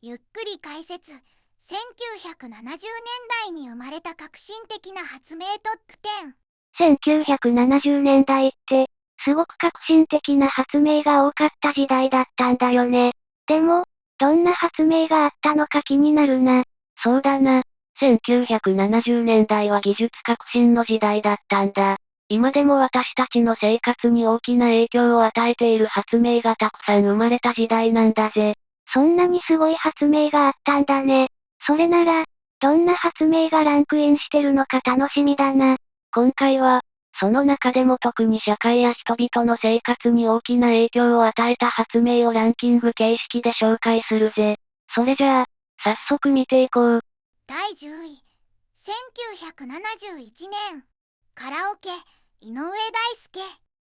ゆっくり解説。1970年代に生まれた革新的な発明トップ10。1970年代って、すごく革新的な発明が多かった時代だったんだよね。でも、どんな発明があったのか気になるな。そうだな。1970年代は技術革新の時代だったんだ。今でも私たちの生活に大きな影響を与えている発明がたくさん生まれた時代なんだぜ。そんなにすごい発明があったんだね。それなら、どんな発明がランクインしてるのか楽しみだな。今回は、その中でも特に社会や人々の生活に大きな影響を与えた発明をランキング形式で紹介するぜ。それじゃあ、早速見ていこう。第10位。1971年。カラオケ、井上大輔。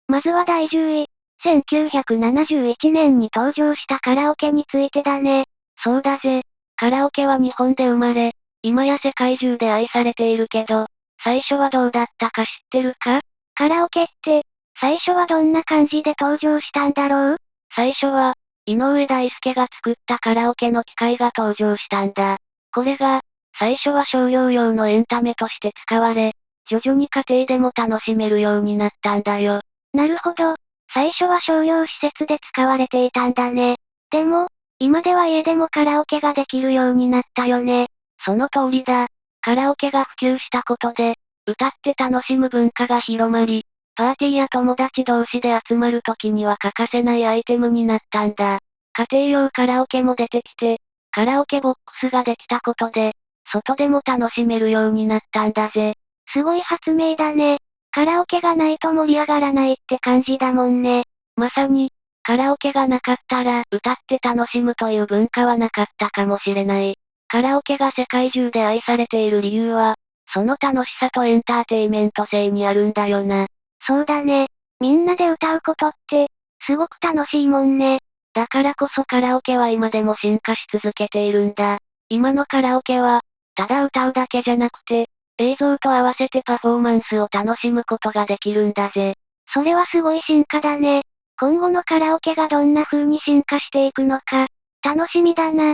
まずは第10位。1971年に登場したカラオケについてだね。そうだぜ。カラオケは日本で生まれ、今や世界中で愛されているけど、最初はどうだったか知ってるか？カラオケって、最初はどんな感じで登場したんだろう？最初は、井上大輔が作ったカラオケの機械が登場したんだ。これが、最初は商業用のエンタメとして使われ、徐々に家庭でも楽しめるようになったんだよ。なるほど。最初は商業施設で使われていたんだね。でも、今では家でもカラオケができるようになったよね。その通りだ。カラオケが普及したことで、歌って楽しむ文化が広まり、パーティーや友達同士で集まる時には欠かせないアイテムになったんだ。家庭用カラオケも出てきて、カラオケボックスができたことで、外でも楽しめるようになったんだぜ。すごい発明だね。カラオケがないと盛り上がらないって感じだもんね。まさに、カラオケがなかったら歌って楽しむという文化はなかったかもしれない。カラオケが世界中で愛されている理由は、その楽しさとエンターテイメント性にあるんだよな。そうだね。みんなで歌うことって、すごく楽しいもんね。だからこそカラオケは今でも進化し続けているんだ。今のカラオケは、ただ歌うだけじゃなくて、映像と合わせてパフォーマンスを楽しむことができるんだぜ。それはすごい進化だね。今後のカラオケがどんな風に進化していくのか、楽しみだな。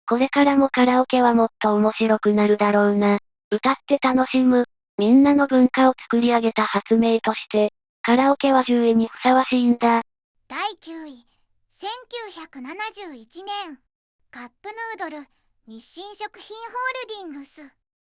これからもカラオケはもっと面白くなるだろうな。歌って楽しむ、みんなの文化を作り上げた発明として、カラオケは10位にふさわしいんだ。第9位。1971年。カップヌードル、日清食品ホールディングス。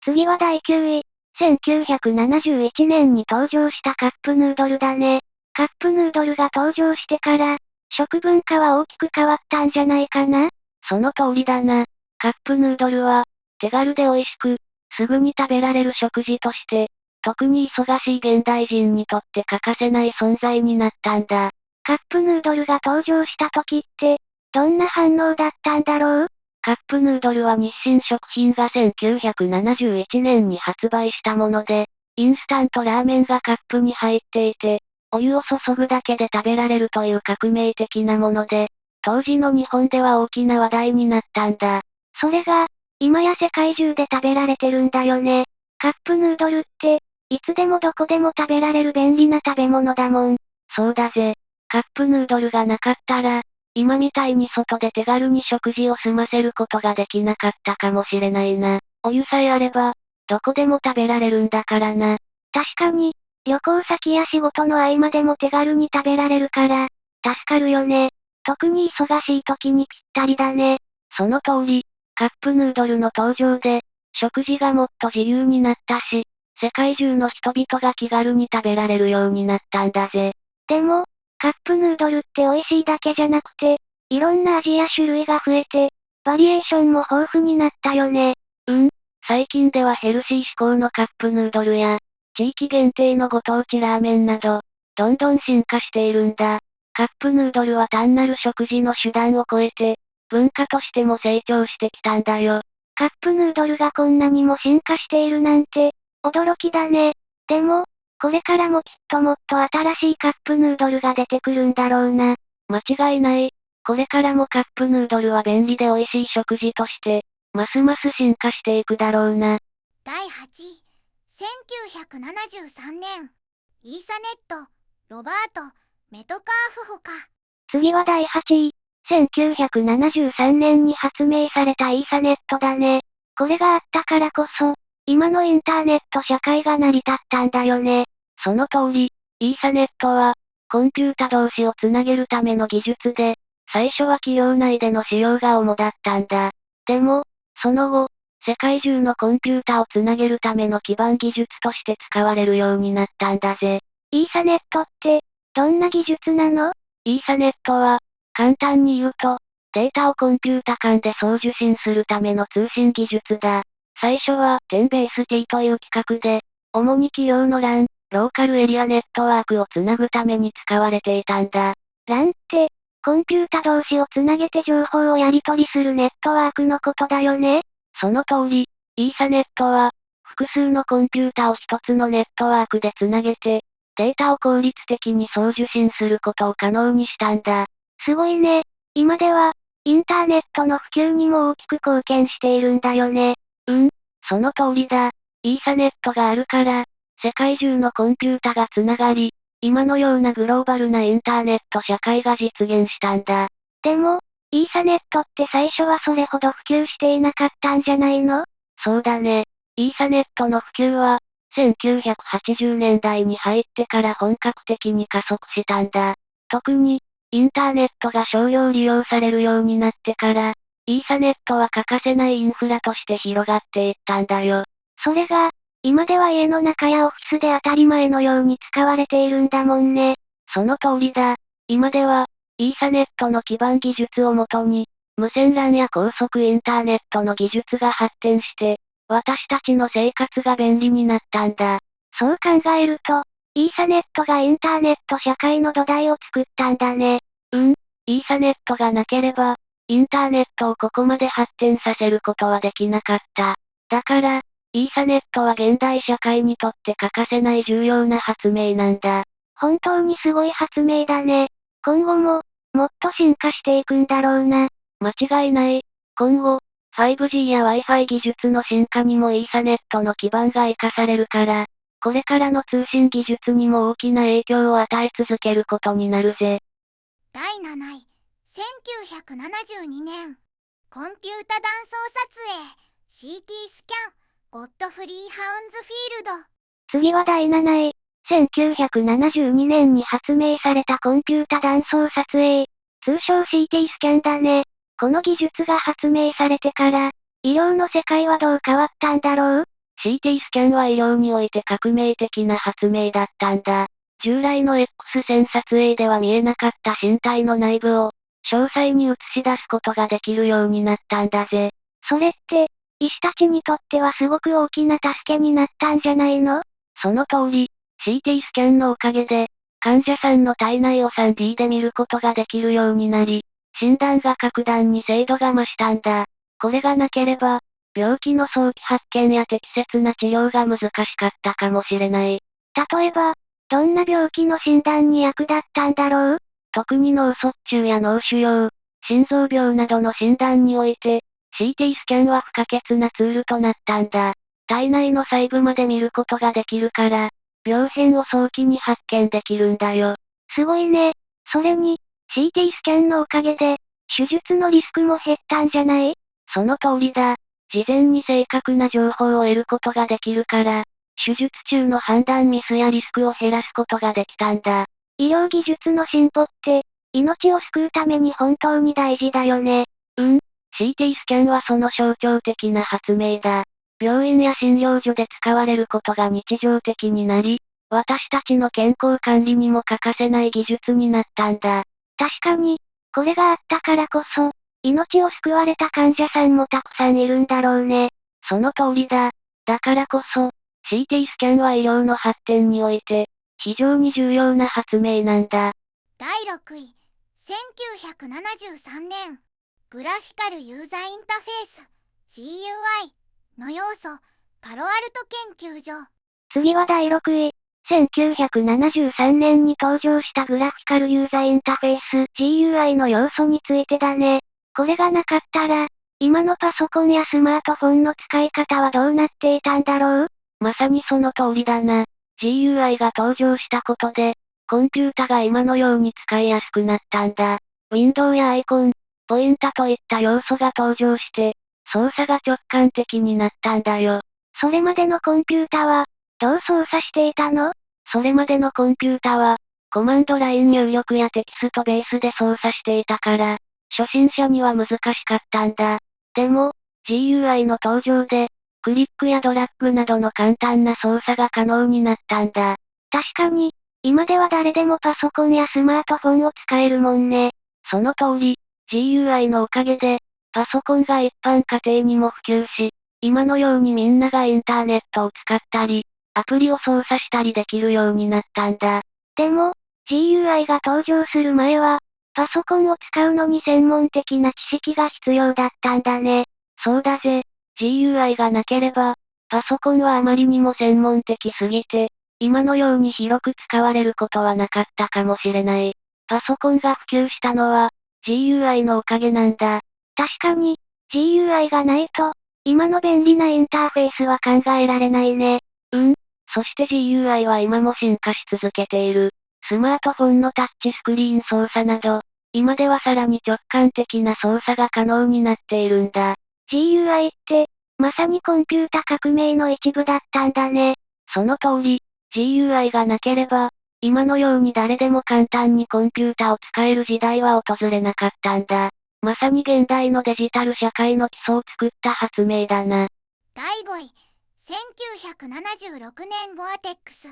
次は第9位。1971年に登場したカップヌードルだね。カップヌードルが登場してから、食文化は大きく変わったんじゃないかな？その通りだな。カップヌードルは、手軽で美味しく、すぐに食べられる食事として、特に忙しい現代人にとって欠かせない存在になったんだ。カップヌードルが登場した時って、どんな反応だったんだろう？カップヌードルは日清食品が1971年に発売したもので、インスタントラーメンがカップに入っていて、お湯を注ぐだけで食べられるという革命的なもので、当時の日本では大きな話題になったんだ。それが、今や世界中で食べられてるんだよね。カップヌードルって、いつでもどこでも食べられる便利な食べ物だもん。そうだぜ。カップヌードルがなかったら、今みたいに外で手軽に食事を済ませることができなかったかもしれないな。お湯さえあれば、どこでも食べられるんだからな。確かに、旅行先や仕事の合間でも手軽に食べられるから、助かるよね。特に忙しい時にぴったりだね。その通り、カップヌードルの登場で、食事がもっと自由になったし、世界中の人々が気軽に食べられるようになったんだぜ。でも、カップヌードルって美味しいだけじゃなくて、いろんな味や種類が増えて、バリエーションも豊富になったよね。最近ではヘルシー志向のカップヌードルや、地域限定のご当地ラーメンなど、どんどん進化しているんだ。カップヌードルは単なる食事の手段を超えて、文化としても成長してきたんだよ。カップヌードルがこんなにも進化しているなんて、驚きだね。でも、これからもきっともっと新しいカップヌードルが出てくるんだろうな。間違いない。これからもカップヌードルは便利で美味しい食事として、ますます進化していくだろうな。第8位。1973年。イーサネット、ロバート、メトカーフホカ。次は第8位。1973年に発明されたイーサネットだね。これがあったからこそ、今のインターネット社会が成り立ったんだよね。その通り、イーサネットは、コンピュータ同士をつなげるための技術で、最初は企業内での使用が主だったんだ。でも、その後、世界中のコンピュータをつなげるための基盤技術として使われるようになったんだぜ。イーサネットって、どんな技術なの？イーサネットは、簡単に言うと、データをコンピュータ間で送受信するための通信技術だ。最初は、10ベース T という規格で、主に企業の LAN、ローカルエリアネットワークをつなぐために使われていたんだ。LAN って、コンピュータ同士をつなげて情報をやり取りするネットワークのことだよね？その通り、イーサネットは、複数のコンピュータを一つのネットワークでつなげて、データを効率的に送受信することを可能にしたんだ。すごいね。今では、インターネットの普及にも大きく貢献しているんだよね。その通りだ。イーサネットがあるから、世界中のコンピュータがつながり、今のようなグローバルなインターネット社会が実現したんだ。でも、イーサネットって最初はそれほど普及していなかったんじゃないの？そうだね。イーサネットの普及は、1980年代に入ってから本格的に加速したんだ。特に、インターネットが商用利用されるようになってから、イーサネットは欠かせないインフラとして広がっていったんだよ。それが、今では家の中やオフィスで当たり前のように使われているんだもんね。その通りだ。今では、イーサネットの基盤技術をもとに、無線 LAN や高速インターネットの技術が発展して、私たちの生活が便利になったんだ。そう考えると、イーサネットがインターネット社会の土台を作ったんだね。イーサネットがなければ、インターネットをここまで発展させることはできなかった。だから、イーサネットは現代社会にとって欠かせない重要な発明なんだ。本当にすごい発明だね。今後も、もっと進化していくんだろうな。間違いない。今後、5G や Wi-Fi 技術の進化にもイーサネットの基盤が活かされるから、これからの通信技術にも大きな影響を与え続けることになるぜ。第7位、1972年、コンピュータ断層撮影 CT スキャンゴッドフリーハウンズフィールド。次は第7位。1972年に発明されたコンピュータ断層撮影。通称 CT スキャンだね。この技術が発明されてから、医療の世界はどう変わったんだろう？ CT スキャンは医療において革命的な発明だったんだ。従来の X 線撮影では見えなかった身体の内部を、詳細に映し出すことができるようになったんだぜ。それって、医師たちにとってはすごく大きな助けになったんじゃないの？その通り、CT スキャンのおかげで、患者さんの体内を 3D で見ることができるようになり、診断が格段に精度が増したんだ。これがなければ、病気の早期発見や適切な治療が難しかったかもしれない。例えば、どんな病気の診断に役立ったんだろう？特に脳卒中や脳腫瘍、心臓病などの診断において、CT スキャンは不可欠なツールとなったんだ。体内の細部まで見ることができるから、病変を早期に発見できるんだよ。すごいね。それに、CT スキャンのおかげで、手術のリスクも減ったんじゃない？その通りだ。事前に正確な情報を得ることができるから、手術中の判断ミスやリスクを減らすことができたんだ。医療技術の進歩って、命を救うために本当に大事だよね。CT スキャンはその象徴的な発明だ。病院や診療所で使われることが日常的になり、私たちの健康管理にも欠かせない技術になったんだ。確かに、これがあったからこそ、命を救われた患者さんもたくさんいるんだろうね。その通りだ。だからこそ、CT スキャンは医療の発展において、非常に重要な発明なんだ。第6位、1973年、グラフィカルユーザーインターフェース GUI の要素、パロアルト研究所。次は第6位。1973年に登場したグラフィカルユーザーインターフェース GUI の要素についてだね。これがなかったら、今のパソコンやスマートフォンの使い方はどうなっていたんだろう？まさにその通りだな。GUI が登場したことで、コンピュータが今のように使いやすくなったんだ。ウィンドウやアイコン、ポインタといった要素が登場して、操作が直感的になったんだよ。それまでのコンピュータは、どう操作していたの？それまでのコンピュータは、コマンドライン入力やテキストベースで操作していたから、初心者には難しかったんだ。でも、GUI の登場で、クリックやドラッグなどの簡単な操作が可能になったんだ。確かに、今では誰でもパソコンやスマートフォンを使えるもんね。その通り、GUI のおかげで、パソコンが一般家庭にも普及し、今のようにみんながインターネットを使ったり、アプリを操作したりできるようになったんだ。でも、GUI が登場する前は、パソコンを使うのに専門的な知識が必要だったんだね。そうだぜ。GUI がなければ、パソコンはあまりにも専門的すぎて、今のように広く使われることはなかったかもしれない。パソコンが普及したのは、GUI のおかげなんだ。確かに、GUI がないと、今の便利なインターフェースは考えられないね。そして GUI は今も進化し続けている。スマートフォンのタッチスクリーン操作など、今ではさらに直感的な操作が可能になっているんだ。GUI って、まさにコンピュータ革命の一部だったんだね。その通り、GUI がなければ、今のように誰でも簡単にコンピュータを使える時代は訪れなかったんだ。まさに現代のデジタル社会の基礎を作った発明だな。第5位、1976年ゴアテックス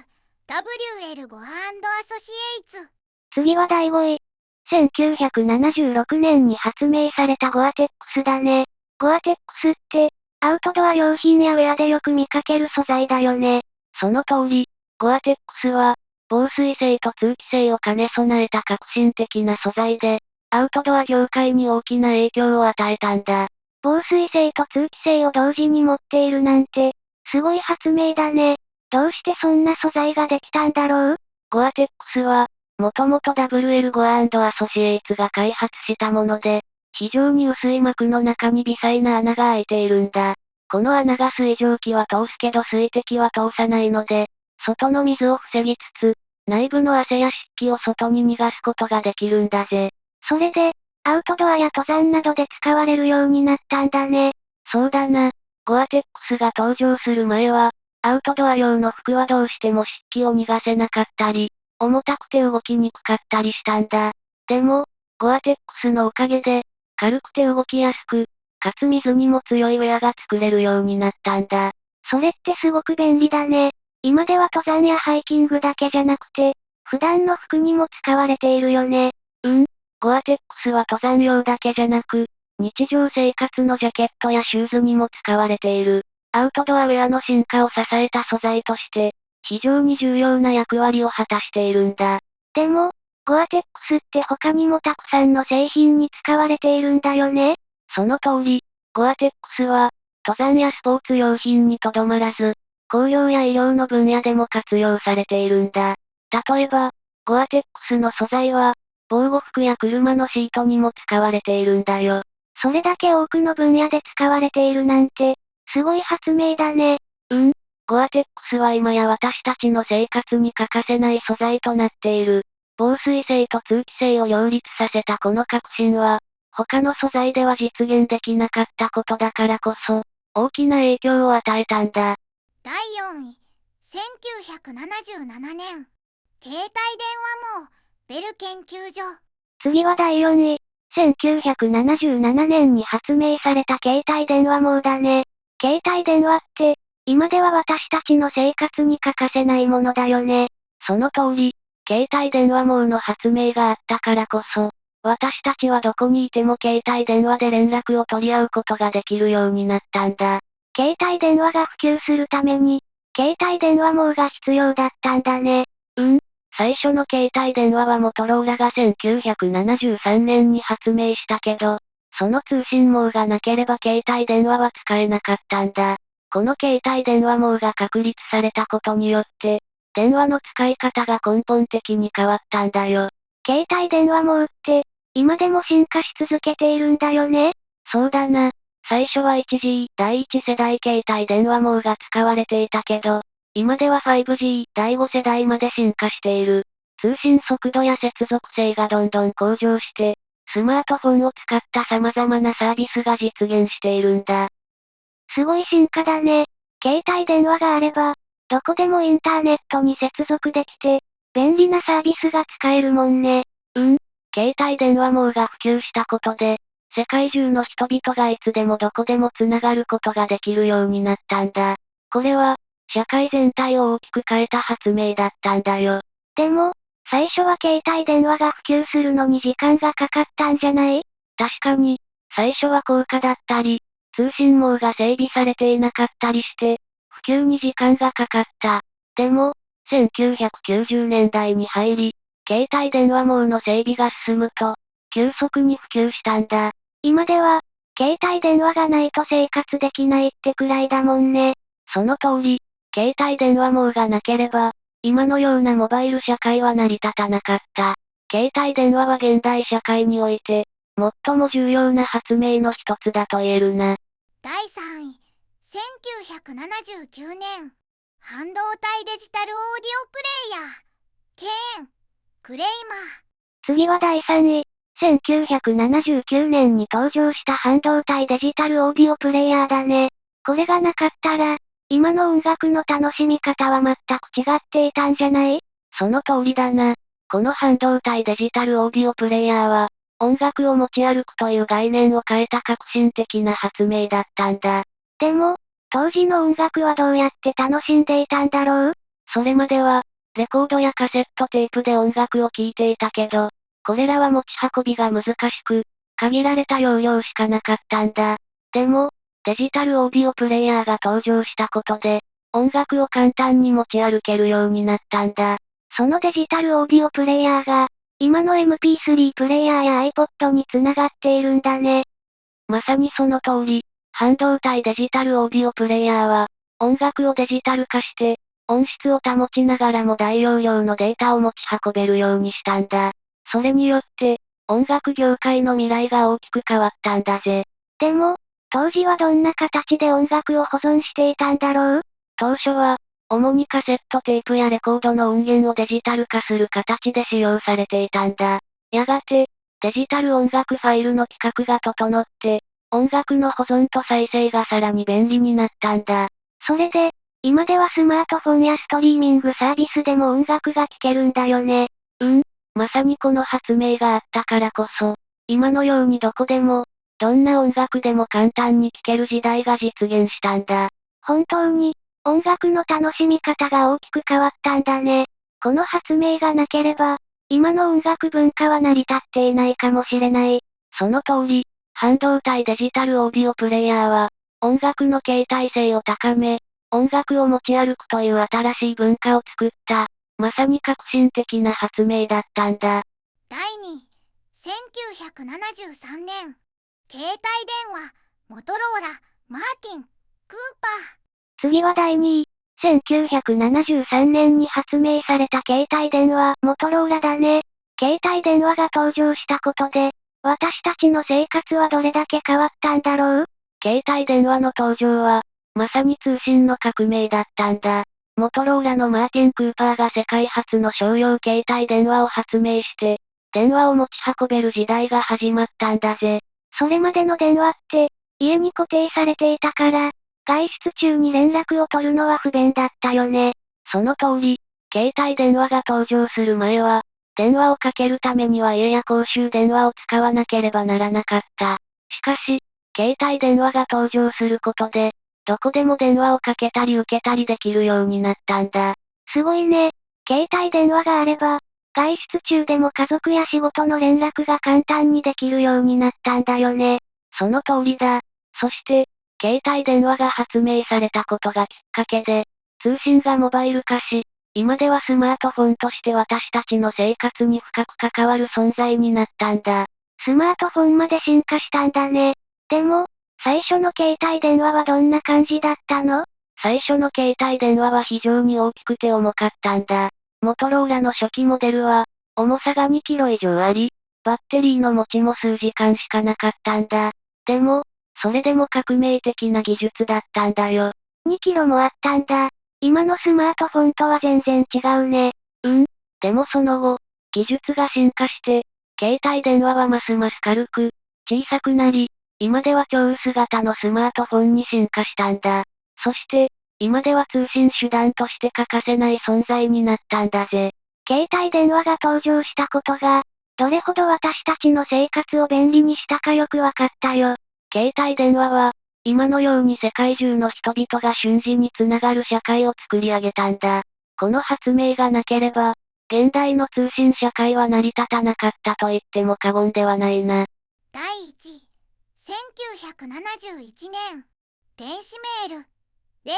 WL ゴア&アソシエイツ。次は第5位。1976年に発明されたゴアテックスだね。ゴアテックスって、アウトドア用品やウェアでよく見かける素材だよね。その通り、ゴアテックスは、防水性と通気性を兼ね備えた革新的な素材で、アウトドア業界に大きな影響を与えたんだ。防水性と通気性を同時に持っているなんて、すごい発明だね。どうしてそんな素材ができたんだろう？ゴアテックスは、もともと WL ゴア&アソシエイツが開発したもので、非常に薄い膜の中に微細な穴が開いているんだ。この穴が水蒸気は通すけど水滴は通さないので、外の水を防ぎつつ、内部の汗や湿気を外に逃がすことができるんだぜ。それで、アウトドアや登山などで使われるようになったんだね。そうだな。ゴアテックスが登場する前は、アウトドア用の服はどうしても湿気を逃がせなかったり、重たくて動きにくかったりしたんだ。でも、ゴアテックスのおかげで、軽くて動きやすく、かつ水にも強いウェアが作れるようになったんだ。それってすごく便利だね。今では登山やハイキングだけじゃなくて、普段の服にも使われているよね。ゴアテックスは登山用だけじゃなく、日常生活のジャケットやシューズにも使われている。アウトドアウェアの進化を支えた素材として、非常に重要な役割を果たしているんだ。でも、ゴアテックスって他にもたくさんの製品に使われているんだよね。その通り、ゴアテックスは、登山やスポーツ用品にとどまらず、工業や医療の分野でも活用されているんだ。例えば、ゴアテックスの素材は、防護服や車のシートにも使われているんだよ。それだけ多くの分野で使われているなんて、すごい発明だね。ゴアテックスは今や私たちの生活に欠かせない素材となっている。防水性と通気性を両立させたこの革新は、他の素材では実現できなかったことだからこそ、大きな影響を与えたんだ。第4位、1977年、携帯電話網、ベル研究所。次は第4位。1977年に発明された携帯電話網だね。携帯電話って、今では私たちの生活に欠かせないものだよね。その通り、携帯電話網の発明があったからこそ、私たちはどこにいても携帯電話で連絡を取り合うことができるようになったんだ。携帯電話が普及するために、携帯電話網が必要だったんだね。最初の携帯電話はモトローラが1973年に発明したけど、その通信網がなければ携帯電話は使えなかったんだ。この携帯電話網が確立されたことによって、電話の使い方が根本的に変わったんだよ。携帯電話網って、今でも進化し続けているんだよね。そうだな。最初は 1G、第一世代携帯電話網が使われていたけど、今では 5G、第5世代まで進化している。通信速度や接続性がどんどん向上して、スマートフォンを使った様々なサービスが実現しているんだ。すごい進化だね。携帯電話があれば、どこでもインターネットに接続できて、便利なサービスが使えるもんね。携帯電話網が普及したことで、世界中の人々がいつでもどこでも繋がることができるようになったんだ。これは、社会全体を大きく変えた発明だったんだよ。でも、最初は携帯電話が普及するのに時間がかかったんじゃない？確かに、最初は高価だったり、通信網が整備されていなかったりして、普及に時間がかかった。でも、1990年代に入り、携帯電話網の整備が進むと、急速に普及したんだ。今では、携帯電話がないと生活できないってくらいだもんね。その通り、携帯電話網がなければ、今のようなモバイル社会は成り立たなかった。携帯電話は現代社会において、最も重要な発明の一つだと言えるな。第3位、1979年、半導体デジタルオーディオプレイヤー、ケーン、クレイマー。次は第3位。1979年に登場した半導体デジタルオーディオプレイヤーだね。これがなかったら、今の音楽の楽しみ方は全く違っていたんじゃない？その通りだな。この半導体デジタルオーディオプレイヤーは、音楽を持ち歩くという概念を変えた革新的な発明だったんだ。でも、当時の音楽はどうやって楽しんでいたんだろう？それまでは、レコードやカセットテープで音楽を聴いていたけど、これらは持ち運びが難しく、限られた容量しかなかったんだ。でも、デジタルオーディオプレイヤーが登場したことで、音楽を簡単に持ち歩けるようになったんだ。そのデジタルオーディオプレイヤーが、今の MP3 プレイヤーや iPod に繋がっているんだね。まさにその通り、半導体デジタルオーディオプレイヤーは、音楽をデジタル化して、音質を保ちながらも大容量のデータを持ち運べるようにしたんだ。それによって、音楽業界の未来が大きく変わったんだぜ。でも、当時はどんな形で音楽を保存していたんだろう？当初は、主にカセットテープやレコードの音源をデジタル化する形で使用されていたんだ。やがて、デジタル音楽ファイルの規格が整って、音楽の保存と再生がさらに便利になったんだ。それで、今ではスマートフォンやストリーミングサービスでも音楽が聴けるんだよね。まさにこの発明があったからこそ、今のようにどこでも、どんな音楽でも簡単に聴ける時代が実現したんだ。本当に、音楽の楽しみ方が大きく変わったんだね。この発明がなければ、今の音楽文化は成り立っていないかもしれない。その通り、半導体デジタルオーディオプレイヤーは、音楽の形態性を高め、音楽を持ち歩くという新しい文化を作った、まさに革新的な発明だったんだ。第2位、1973年、携帯電話、モトローラ、マーティン、クーパー。次は第2位。1973年に発明された携帯電話、モトローラだね。携帯電話が登場したことで、私たちの生活はどれだけ変わったんだろう？携帯電話の登場は、まさに通信の革命だったんだ。モトローラのマーティン・クーパーが世界初の商用携帯電話を発明して、電話を持ち運べる時代が始まったんだぜ。それまでの電話って、家に固定されていたから、外出中に連絡を取るのは不便だったよね。その通り、携帯電話が登場する前は、電話をかけるためには家や公衆電話を使わなければならなかった。しかし、携帯電話が登場することで、どこでも電話をかけたり受けたりできるようになったんだ。すごいね。携帯電話があれば、外出中でも家族や仕事の連絡が簡単にできるようになったんだよね。その通りだ。そして、携帯電話が発明されたことがきっかけで、通信がモバイル化し、今ではスマートフォンとして私たちの生活に深く関わる存在になったんだ。スマートフォンまで進化したんだね。でも、最初の携帯電話はどんな感じだったの？最初の携帯電話は非常に大きくて重かったんだ。モトローラの初期モデルは、重さが2キロ以上あり、バッテリーの持ちも数時間しかなかったんだ。でも、それでも革命的な技術だったんだよ。2キロもあったんだ。今のスマートフォンとは全然違うね。でもその後、技術が進化して、携帯電話はますます軽く、小さくなり、今では超薄型のスマートフォンに進化したんだ。そして、今では通信手段として欠かせない存在になったんだぜ。携帯電話が登場したことが、どれほど私たちの生活を便利にしたかよくわかったよ。携帯電話は、今のように世界中の人々が瞬時につながる社会を作り上げたんだ。この発明がなければ、現代の通信社会は成り立たなかったと言っても過言ではないな。第1位、1971年、電子メール、レイ、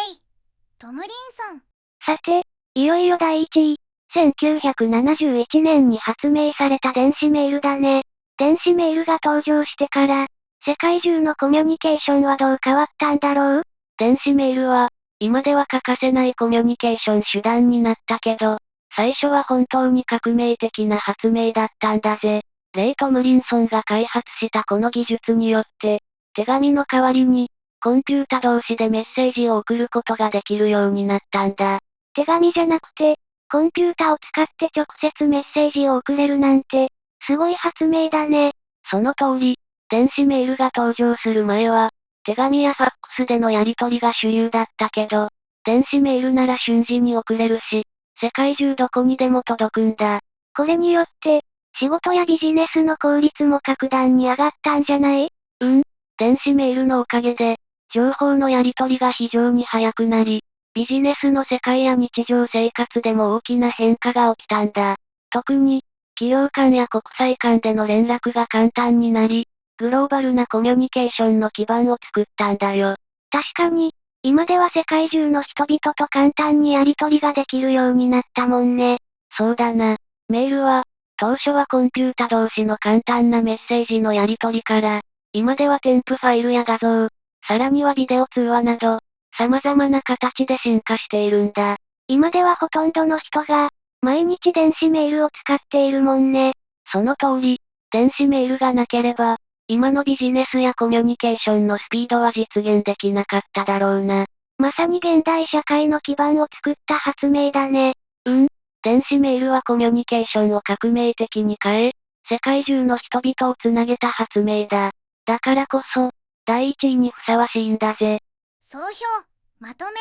トムリンソン。さて、いよいよ第1位、1971年に発明された電子メールだね。電子メールが登場してから、世界中のコミュニケーションはどう変わったんだろう？電子メールは、今では欠かせないコミュニケーション手段になったけど、最初は本当に革命的な発明だったんだぜ。レイ・トムリンソンが開発したこの技術によって、手紙の代わりに、コンピュータ同士でメッセージを送ることができるようになったんだ。手紙じゃなくて、コンピュータを使って直接メッセージを送れるなんて、すごい発明だね。その通り、電子メールが登場する前は、手紙やファックスでのやり取りが主流だったけど、電子メールなら瞬時に送れるし、世界中どこにでも届くんだ。これによって、仕事やビジネスの効率も格段に上がったんじゃない？電子メールのおかげで、情報のやり取りが非常に早くなり、ビジネスの世界や日常生活でも大きな変化が起きたんだ。特に、企業間や国際間での連絡が簡単になり、グローバルなコミュニケーションの基盤を作ったんだよ。確かに、今では世界中の人々と簡単にやり取りができるようになったもんね。そうだな。メールは、当初はコンピュータ同士の簡単なメッセージのやり取りから、今では添付ファイルや画像、さらにはビデオ通話など、様々な形で進化しているんだ。今ではほとんどの人が、毎日電子メールを使っているもんね。その通り、電子メールがなければ、今のビジネスやコミュニケーションのスピードは実現できなかっただろうな。まさに現代社会の基盤を作った発明だね。電子メールはコミュニケーションを革命的に変え、世界中の人々をつなげた発明だ。だからこそ、第1位にふさわしいんだぜ。総評、まとめ。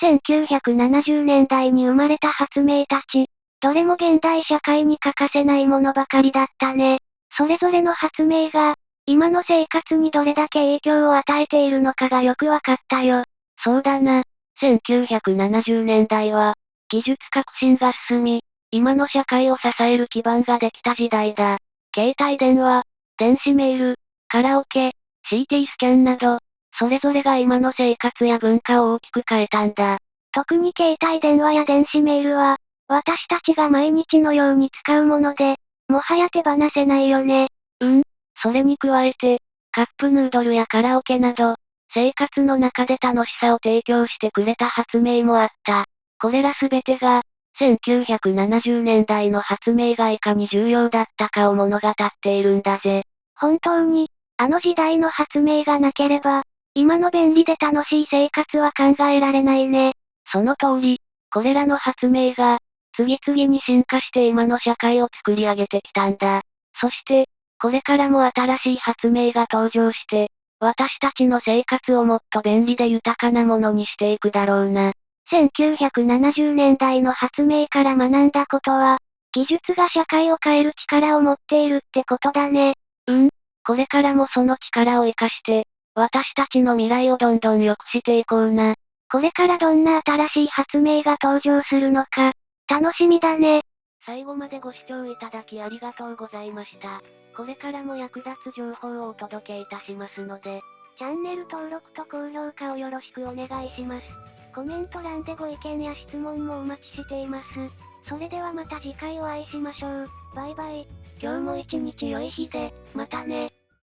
1970年代に生まれた発明たち、どれも現代社会に欠かせないものばかりだったね。それぞれの発明が、今の生活にどれだけ影響を与えているのかがよくわかったよ。そうだな。1970年代は、技術革新が進み、今の社会を支える基盤ができた時代だ。携帯電話、電子メール、カラオケ、CT スキャンなど、それぞれが今の生活や文化を大きく変えたんだ。特に携帯電話や電子メールは、私たちが毎日のように使うもので、もはや手放せないよね。それに加えて、カップヌードルやカラオケなど、生活の中で楽しさを提供してくれた発明もあった。これらすべてが、1970年代の発明がいかに重要だったかを物語っているんだぜ。本当に、あの時代の発明がなければ、今の便利で楽しい生活は考えられないね。その通り、これらの発明が、次々に進化して今の社会を作り上げてきたんだ。そして、これからも新しい発明が登場して、私たちの生活をもっと便利で豊かなものにしていくだろうな。1970年代の発明から学んだことは、技術が社会を変える力を持っているってことだね。これからもその力を活かして、私たちの未来をどんどん良くしていこうな。これからどんな新しい発明が登場するのか、楽しみだね。最後までご視聴いただきありがとうございました。これからも役立つ情報をお届けいたしますので、チャンネル登録と高評価をよろしくお願いします。コメント欄でご意見や質問もお待ちしています。それではまた次回お会いしましょう。バイバイ。今日も一日良い日で、またね。